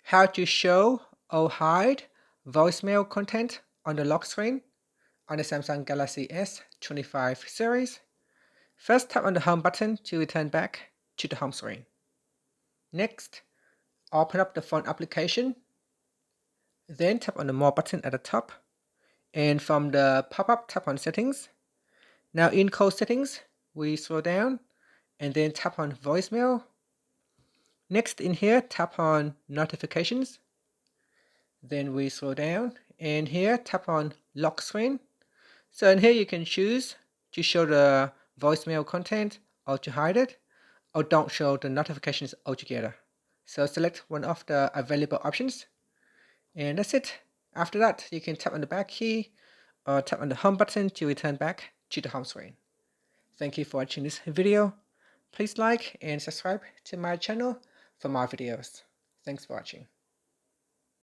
how to show or hide voicemail content on the lock screen on the Samsung Galaxy S25 series. First, tap on the home button to return back to the home screen. Next, open up the phone application. Then tap on the More button at the top. And from the pop-up, tap on Settings. Now in Call Settings, we scroll down and then tap on Voicemail. Next in here, tap on Notifications. Then we scroll down and here tap on Lock Screen. So in here you can choose to show the voicemail content or to hide it, or don't show the notifications altogether. So select one of the available options and that's it. After that, you can tap on the back key or tap on the home button to return back to the home screen. Thank you for watching this video. Please like and subscribe to my channel for more videos. Thanks for watching.